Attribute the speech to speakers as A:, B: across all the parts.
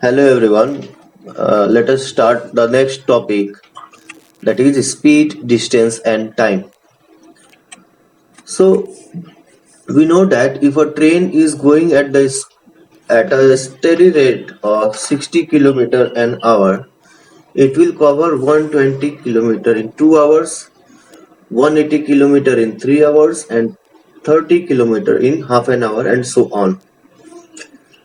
A: Hello everyone. Let us start the next topic, that is speed, distance and time. So we know that if a train is going at a steady rate of 60 kilometer an hour, it will cover 120 kilometer in 2 hours, 180 kilometer in 3 hours and 30 kilometer in half an hour and so on.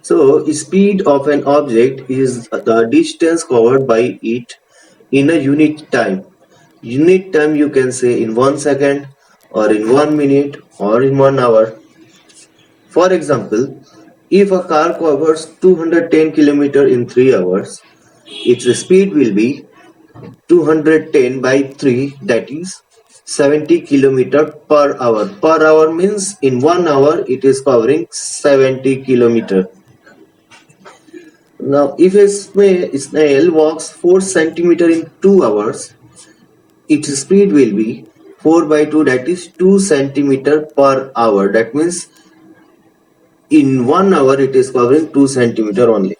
A: So speed of an object is the distance covered by it in a unit time. Unit time you can say in 1 second or in 1 minute or in 1 hour. For example, if a car covers 210 km in 3 hours, its speed will be 210 by 3, that is 70 km per hour. Per hour means in 1 hour it is covering 70 km. Now if a snail walks 4 centimeter in 2 hours, its speed will be 4 by 2, that is 2 centimeter per hour. That means in 1 hour it is covering 2 centimeter only.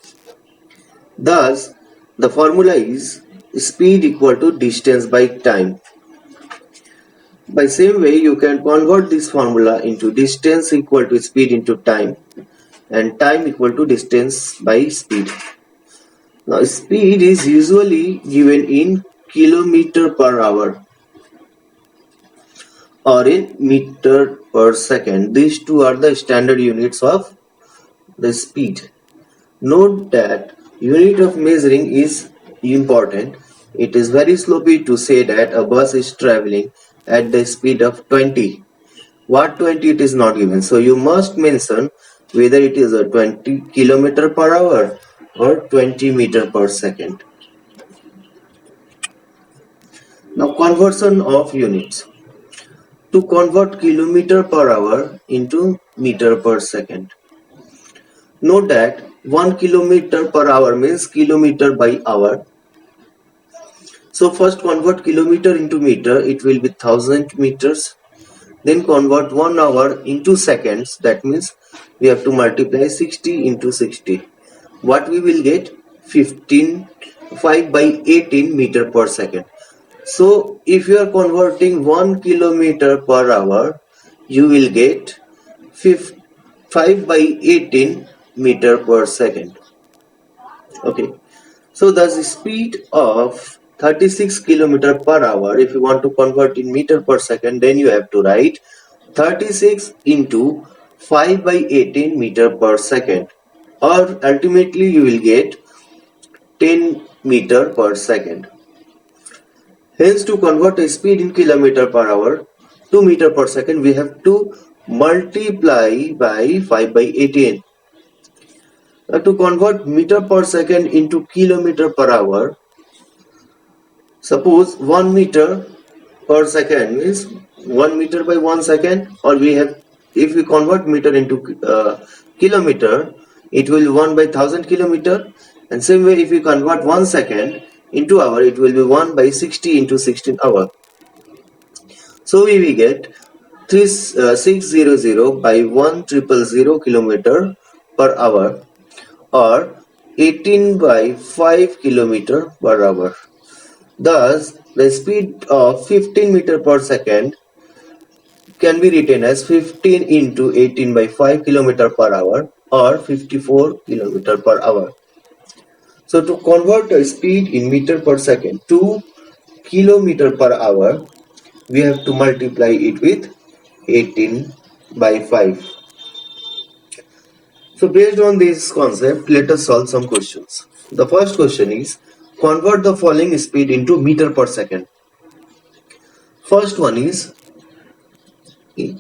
A: Thus the formula is speed equal to distance by time. By same way you can convert this formula into distance equal to speed into time and time equal to distance by speed. Now speed is usually given in kilometer per hour or in meter per second. These two are the standard units of the speed. Note that unit of measuring is important. It is very sloppy to say that a bus is traveling at the speed of 20. What 20 it is not given. So you must mention whether it is a 20 kilometer per hour or 20 meter per second. Now conversion of units. To convert kilometer per hour into meter per second. Note that 1 kilometer per hour means kilometer by hour. So first convert kilometer into meter, it will be 1000 meters. Then convert 1 hour into seconds, that means we have to multiply 60 into 60. What we will get? 5 by 18 meter per second. So if you are converting 1 kilometer per hour, you will get 5 by 18 meter per second. Okay. So the speed of 36 kilometer per hour, if you want to convert in meter per second, then you have to write 36 into 5 by 18 meter per second, or ultimately you will get 10 meter per second. Hence to convert a speed in kilometer per hour to meter per second, we have to multiply by 5 by 18. To convert meter per second into kilometer per hour, suppose 1 meter per second means 1 meter by 1 second, or we have, if we convert meter into kilometer, it will be 1 by 1000 kilometer, and same way if we convert 1 second into hour, it will be 1 by 60 into 16 hour. So we will get 600 by 1000 kilometer per hour, or 18 by 5 kilometer per hour. Thus, the speed of 15 meter per second can be written as 15 into 18 by 5 kilometer per hour, or 54 kilometer per hour. So to convert a speed in meter per second to kilometer per hour, we have to multiply it with 18 by 5. So based on this concept, let us solve some questions. The first question is, convert the following speed into meter per second. First one is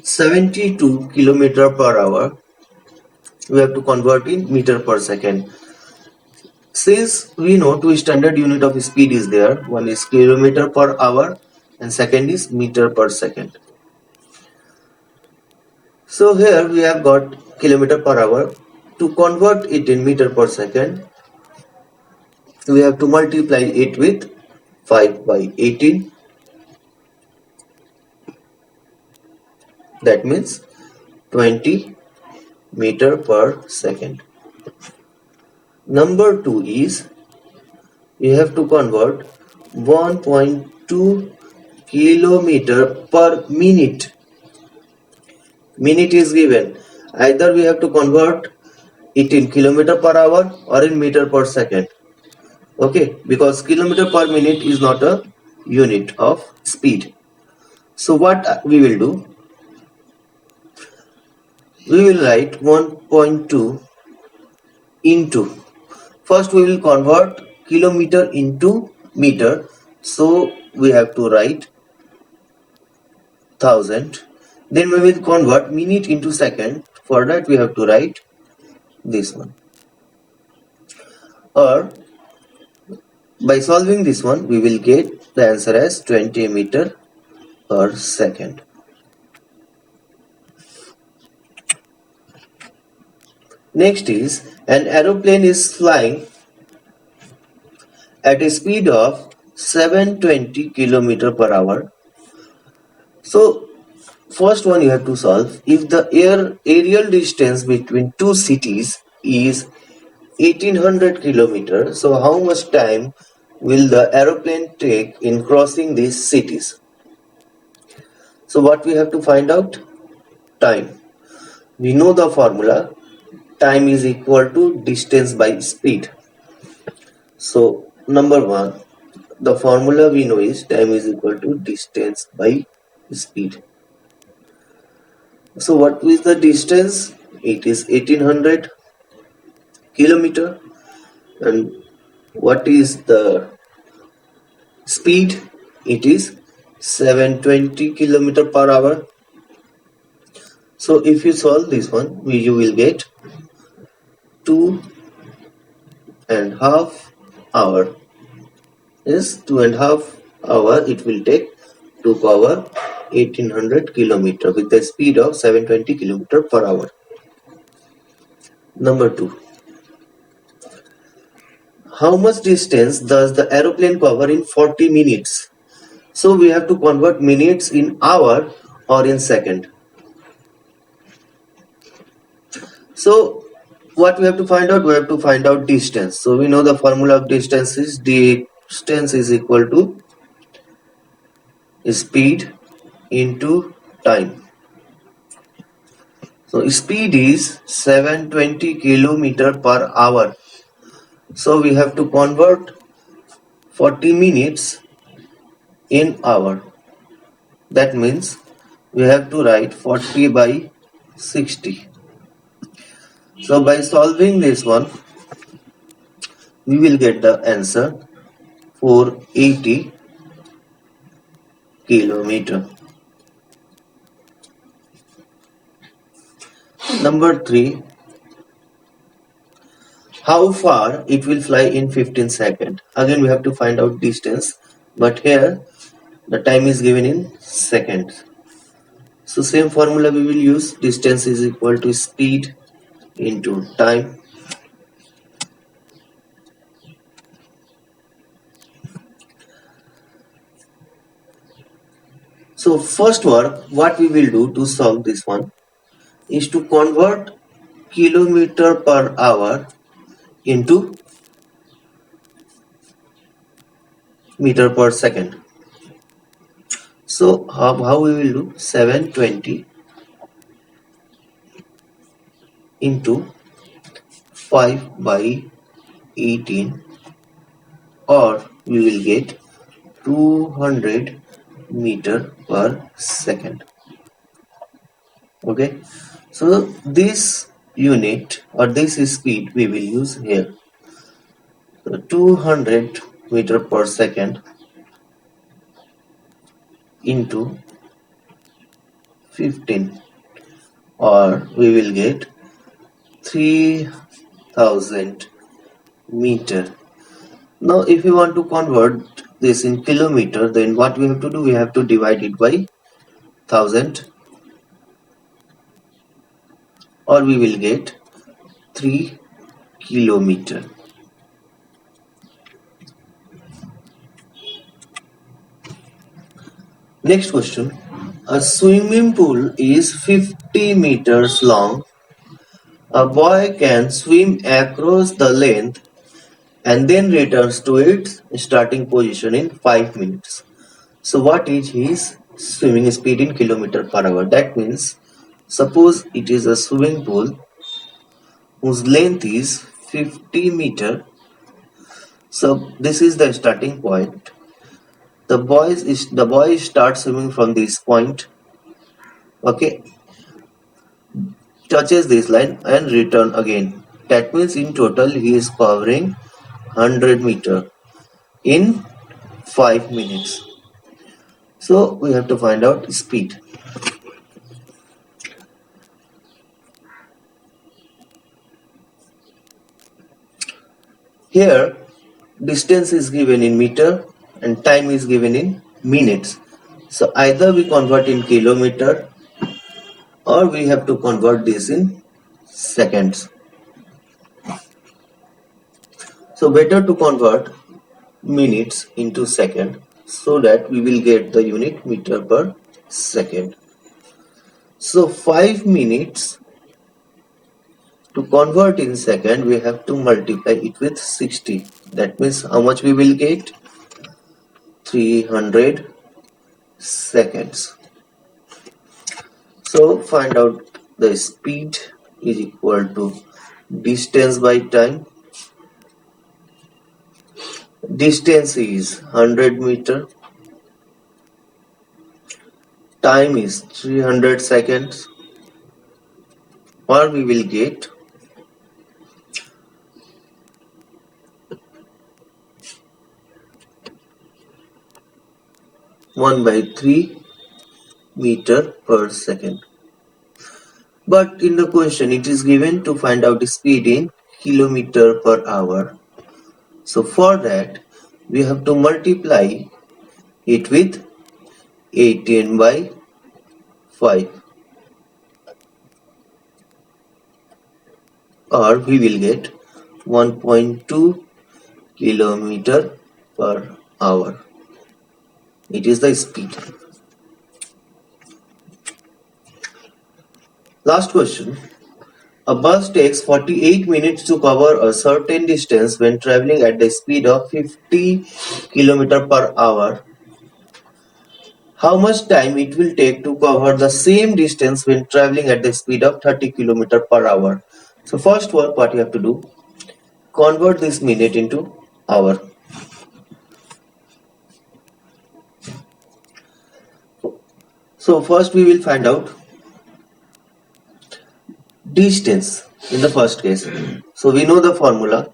A: 72 kilometer per hour. We have to convert in meter per second. Since we know two standard unit of speed is there, one is kilometer per hour and second is meter per second. So here we have got kilometer per hour. To convert it in meter per second, we have to multiply it with 5 by 18. That means 20 meter per second. Number 2 is you have to convert 1.2 kilometer per minute. Minute is given. Either we have to convert it in kilometer per hour or in meter per second. Okay, because kilometer per minute is not a unit of speed. So what we will do, we will write 1.2 into, first we will convert kilometer into meter, so we have to write 1000. Then we will convert minute into second, for that we have to write this one. Or by solving this one, we will get the answer as 20 meter per second. Next is, an aeroplane is flying at a speed of 720 km per hour. So first one you have to solve. If the aerial distance between two cities is 1800 km, so how much time will the aeroplane take in crossing these cities? So what we have to find out? Time. We know the formula. Time is equal to distance by speed. So number 1, the formula we know is time is equal to distance by speed. So what is the distance? It is 1800 kilometer. And what is the speed? It is 720 kilometer per hour. So if you solve this one, you will get 2.5 hour. Yes, 2.5 hour it will take to cover 1800 kilometer with the speed of 720 kilometer per hour. Number 2. How much distance does the aeroplane cover in 40 minutes? So we have to convert minutes in hour or in second. So what we have to find out? We have to find out distance. So we know the formula of distance is distance is equal to speed into time. So speed is 720 kilometer per hour. So we have to convert 40 minutes in hour. That means we have to write 40 by 60. So by solving this one, we will get the answer 480 kilometer. Number 3, how far it will fly in 15 seconds. Again we have to find out distance, but here the time is given in seconds. So same formula we will use, distance is equal to speed into time. So first work, what we will do to solve this one is to convert kilometer per hour into meter per second. So how we will do? 720 into 5 by 18, or we will get 200 meter per second. Okay, so this unit or this speed we will use here. So 200 meter per second into 15, or we will get 3000 meter. Now if we want to convert this in kilometer, then what we have to do? We have to divide it by 1000, or we will get 3 kilometer. Next question. A swimming pool is 50 meters long A boy can swim across the length and then returns to its starting position in 5 minutes. So what is his swimming speed in kilometer per hour? That means suppose it is a swimming pool whose length is 50 meter. So this is the starting point. The boy starts swimming from this point, okay, touches this line and return again. That means in total he is covering 100 meter in 5 minutes. So we have to find out speed. Here distance is given in meter and time is given in minutes. So either we convert in kilometer or we have to convert this in seconds. So better to convert minutes into second so that we will get the unit meter per second. So 5 minutes, to convert in second we have to multiply it with 60. That means how much we will get? 300 seconds. So find out the speed is equal to distance by time. Distance is 100 meter. Time is 300 seconds. Or we will get 1/3 meter per second. But in the question it is given to find out the speed in kilometer per hour. So for that we have to multiply it with 18/5 or we will get 1.2 kilometer per hour. It is the speed. Last question. A bus takes 48 minutes to cover a certain distance when traveling at the speed of 50 km per hour. How much time it will take to cover the same distance when traveling at the speed of 30 km per hour? So first work what you have to do, convert this minute into hour. So first we will find out distance in the first case. So we know the formula,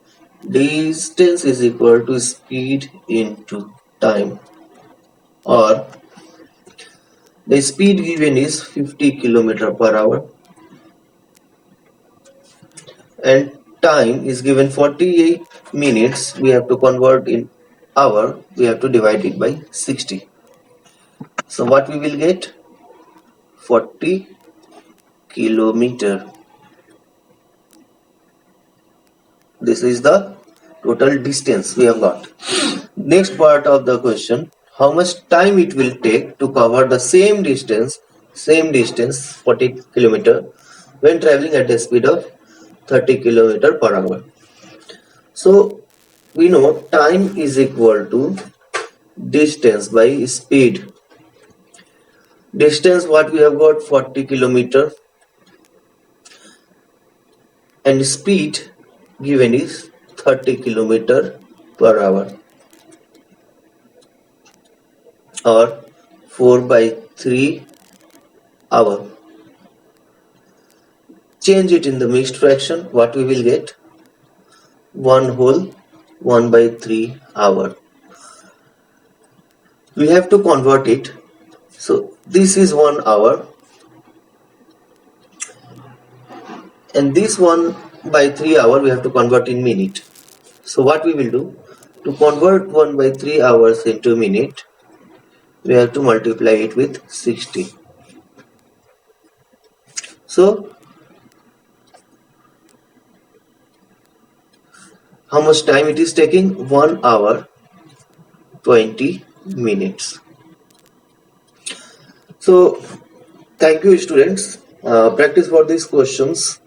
A: distance is equal to speed into time, or the speed given is 50 km per hour and time is given 48 minutes. We have to convert in hour, we have to divide it by 60. So what we will get? 40 kilometer. This is the total distance we have got. Next part of the question, how much time it will take to cover the same distance 40 kilometer when traveling at the speed of 30 kilometer per hour. So we know time is equal to distance by speed. Distance what we have got, 40 kilometer, and speed given is 30 kilometer per hour or 4/3 hour. Change it in the mixed fraction, what we will get? 1/3 hour. We have to convert it. So this is 1 hour and this 1/3 hour we have to convert in minute. So what we will do, to convert 1/3 hours into minute, we have to multiply it with 60. So how much time it is taking? 1 hour 20 minutes. So thank you students. Practice for these questions.